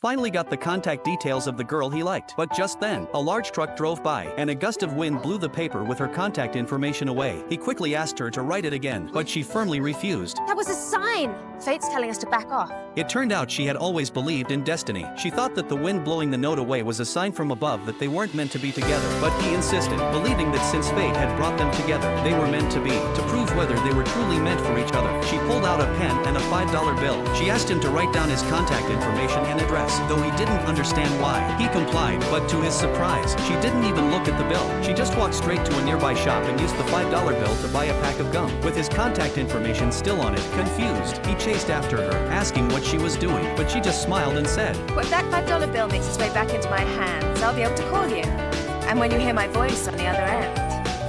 finally got the contact details of the girl he liked. But just then, a large truck drove by, and a gust of wind blew the paper with her contact information away. He quickly asked her to write it again, but she firmly refused. That was a sign. Fate's telling us to back off. It turned out she had always believed in destiny. She thought that the wind blowing the note away was a sign from above that they weren't meant to be together, but he insisted, believing that since fate had brought them together, they were meant to be. To prove whether they were truly meant for each other, she pulled out a pen and a $5 bill. She asked him to write down his contact information and address, though he didn't understand why. He complied, but to his surprise, she didn't even look at the bill. She just walked straight to a nearby shop and used the $5 bill to buy a pack of gum. With his contact information still on it, confused, he chased after her, asking what she was doing, but she just smiled and said, Well, if that $5 bill makes its way back into my hands, I'll be able to call you. And when you hear my voice on the other end,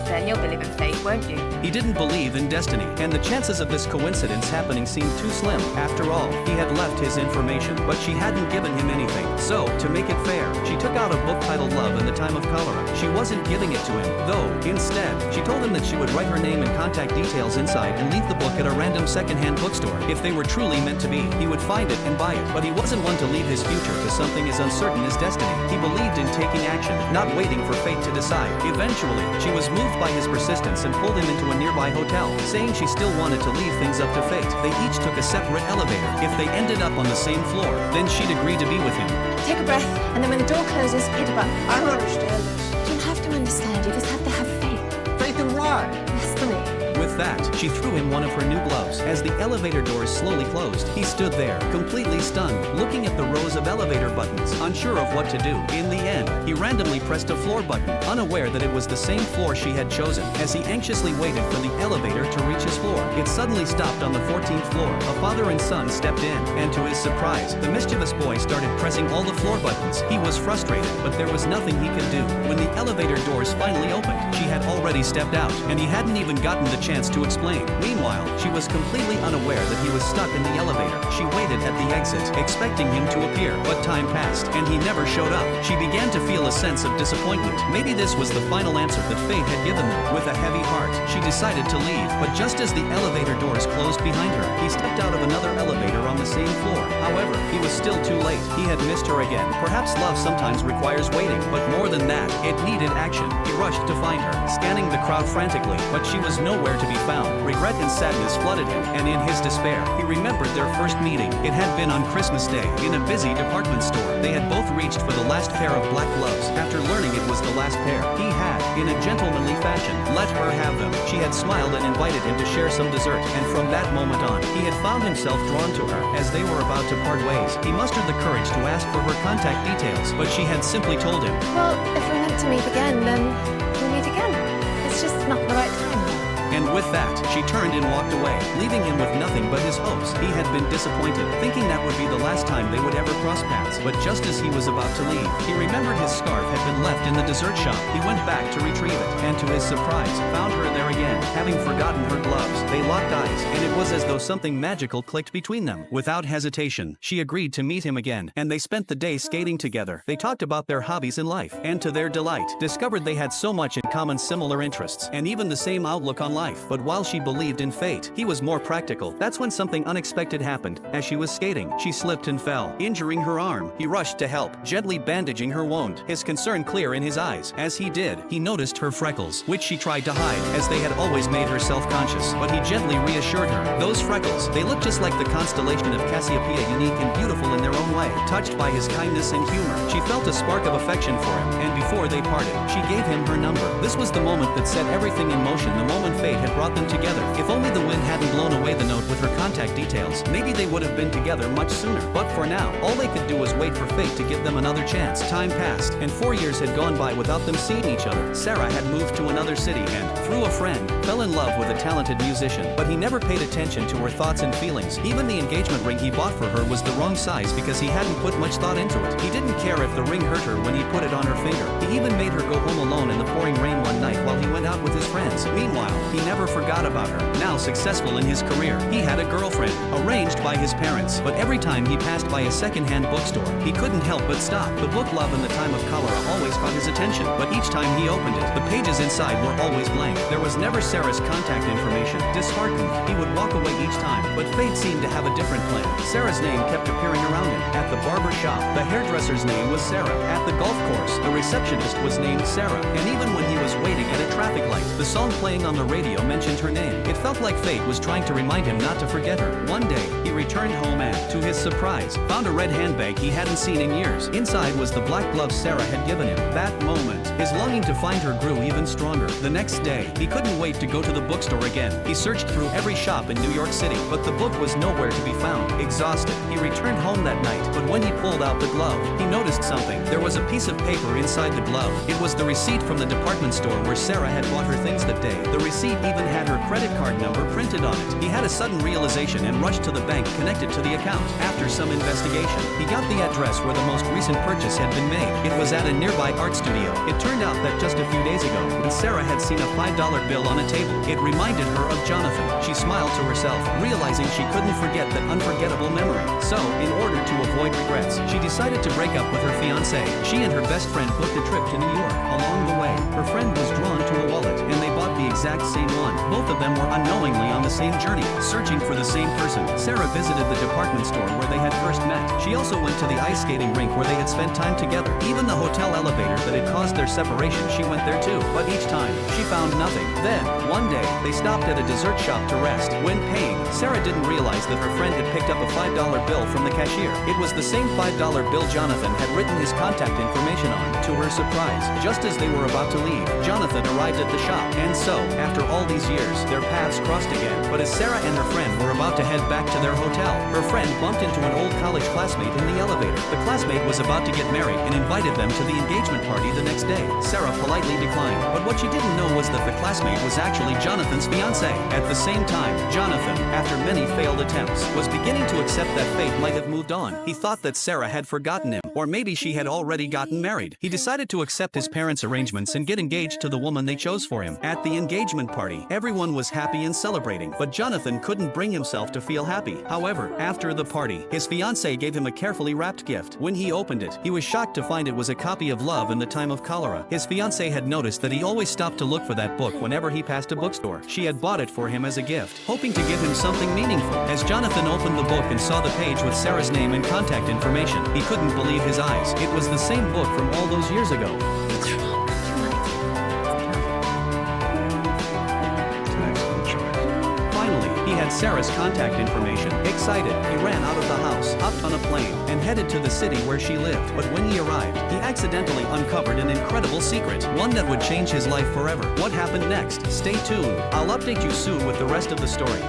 then you'll believe in fate, won't you? He didn't believe in destiny, and the chances of this coincidence happening seemed too slim. After all, he had left his information, but she hadn't given him anything. So, to make it fair, she took out a book titled Love in the Time of Cholera. She wasn't giving it to him, though. Instead, she told him that she would write her name and contact details inside and leave the book at a random secondhand bookstore. If they were truly meant to be, he would find it and buy it. But he wasn't one to leave his future to something as uncertain as destiny. He believed in taking action, not waiting for fate to decide. Eventually, she was moved by his persistence and pulled him into a nearby hotel, saying she still wanted to leave things up to fate. They each took a separate elevator. If they ended up on the same floor, then she'd agree to be with him. Take a breath, and then when the door closes, hit a button. I don't understand this. You don't have to understand, you just have to have faith. Faith in what? Destiny. With that, she threw him one of her new gloves. As the elevator doors slowly closed, he stood there, completely stunned, looking at the rows of elevator buttons, unsure of what to do. In the end, he randomly pressed a floor button, unaware that it was the same floor she had chosen. As he anxiously waited for the elevator to reach his floor, it suddenly stopped on the 14th floor. A father and son stepped in, and to his surprise, the mischievous boy started pressing all the floor buttons. He was frustrated, but there was nothing he could do. When the elevator doors finally opened, she had already stepped out, and he hadn't even gotten the chance to explain. Meanwhile, she was completely unaware that he was stuck in the elevator. She waited at the exit, expecting him to appear, but time passed, and he never showed up. She began to feel a sense of disappointment. Maybe this was the final answer that fate had given them. With a heavy heart, she decided to leave, but just as the elevator doors closed behind her, he stepped out of another elevator on the same floor. However, he was still too late. He had missed her again. Perhaps love sometimes requires waiting, but more than that, it needed action. He rushed to find her, scanning the crowd frantically, but she was nowhere to be found. Regret and sadness flooded him, and in his despair, he remembered their first meeting. It had been on Christmas Day, in a busy department store. They had both reached for the last pair of black gloves. After learning it was the last pair, he had, in a gentlemanly fashion, let her have them. She had smiled and invited him to share some dessert, and from that moment on, he had found himself drawn to her. As they were about to part ways, he mustered the courage to ask for her contact details, but she had simply told him, Well, if we're meant to meet again, then we'll meet again. It's just not the right time. and with that, she turned and walked away, leaving him with nothing but his hopes. He had been disappointed, thinking that would be the last time they would ever cross paths. But just as he was about to leave, he remembered his scarf had been left in the dessert shop. He went back to retrieve it, and to his surprise, found her there again, having forgotten her gloves. They locked eyes, and it was as though something magical clicked between them. Without hesitation, she agreed to meet him again, and they spent the day skating together. They talked about their hobbies in life, and to their delight, discovered they had so much in common, similar interests, and even the same outlook on life. But while she believed in fate, he was more practical. That's when something unexpected happened. As she was skating, she slipped and fell, injuring her arm. He rushed to help, gently bandaging her wound, his concern clear in his eyes. As he did, he noticed her freckles, which she tried to hide, as they had always made her self-conscious. But he gently reassured her. Those freckles, they looked just like the constellation of Cassiopeia, unique and beautiful in their own way. Touched by his kindness and humor, she felt a spark of affection for him, and before they parted, she gave him her number. This was the moment that set everything in motion, the moment fate had brought them together. If only the wind hadn't blown away the note with her contact details, maybe they would have been together much sooner. But for now, all they could do was wait for fate to give them another chance. Time passed, and 4 years had gone by without them seeing each other. Sarah had moved to another city and, through a friend, fell in love with a talented musician. But he never paid attention to her thoughts and feelings. Even the engagement ring he bought for her was the wrong size because he hadn't put much thought into it. He didn't care if the ring hurt her when he put it on her finger. He even made her go home alone in the pouring rain one night while he went out with his friends. Meanwhile, he never forgot about her. Now successful in his career, he had a girlfriend, arranged by his parents. But every time he passed by a second-hand bookstore, he couldn't help but stop. The book Love in the Time of Cholera always caught his attention, but each time he opened it, the pages inside were always blank. There was never Sarah's contact information. Disheartened, he would walk away each time, but fate seemed to have a different plan. Sarah's name kept appearing around him. At the barber shop, the hairdresser's name was Sarah. At the golf course, the receptionist was named Sarah. And even when he was waiting at a traffic light, the song playing on the radio mentioned her name. It felt like fate was trying to remind him not to forget her. One day, he returned home and, to his surprise, found a red handbag he hadn't seen in years. Inside was the black glove Sarah had given him. That moment, his longing to find her grew even stronger. The next day, he couldn't wait to go to the bookstore again. He searched through every shop in New York City, but the book was nowhere to be found. Exhausted, he returned home that night, but when he pulled out the glove, he noticed something. There was a piece of paper inside the glove. It was the receipt from the department store where Sarah had bought her things that day. The receipt even had her credit card number printed on it. He had a sudden realization and rushed to the bank connected to the account. After some investigation, he got the address where the most recent purchase had been made. It was at a nearby art studio. It turned out that just a few days ago, when Sarah had seen a $5 bill on a table, it reminded her of Jonathan. She smiled to herself, realizing she couldn't forget that unforgettable memory. So, in order to avoid regrets, she decided to break up with her fiancé. She and her best friend booked a trip to New York. Along the way, her friend was drawn to a wallet, and they bought the exact same one. Both of them were unknowingly on the same journey, searching for the same person. Sarah visited the department store where they had first met. She also went to the ice skating rink where they had spent time together. Even the hotel elevator that had caused their separation, she went there too. But each time, she found nothing. Then, one day, they stopped at a dessert shop to rest. When paying, Sarah didn't realize that her friend had picked up a $5 bill from the cashier. It was the same $5 bill Jonathan had written his contact information on. To her surprise, just as they were about to leave, Jonathan arrived at the shop. And so, after all these years, their paths crossed again. But as Sarah and her friend were about to head back to their hotel, her friend bumped into an old college classmate in the elevator. The classmate was about to get married and invited them to the engagement party the next day. Sarah politely declined, but what she didn't know was that the classmate was actually Jonathan's fiancé. At the same time, Jonathan, after many failed attempts, was beginning to accept that fate might have moved on. He thought that Sarah had forgotten him, or maybe she had already gotten married. He decided to accept his parents' arrangements and get engaged to the woman they chose for him. At the engagement party, everyone was happy and celebrating, but Jonathan couldn't bring himself to feel happy. However, after the party, his fiancée gave him a carefully wrapped gift. When he opened it, he was shocked to find it was a copy of Love in the Time of Cholera. His fiancée had noticed that he always stopped to look for that book whenever he passed a bookstore. She had bought it for him as a gift, hoping to give him something meaningful. As Jonathan opened the book and saw the page with Sarah's name and contact information, he couldn't believe his eyes. It was the same book from all those years ago. What's wrong? It's an excellent choice. Finally, he had Sarah's contact information. Excited, he ran out of the house, hopped on a plane, and headed to the city where she lived. But when he arrived, he accidentally uncovered an incredible secret, one that would change his life forever. What happened next? Stay tuned. I'll update you soon with the rest of the story.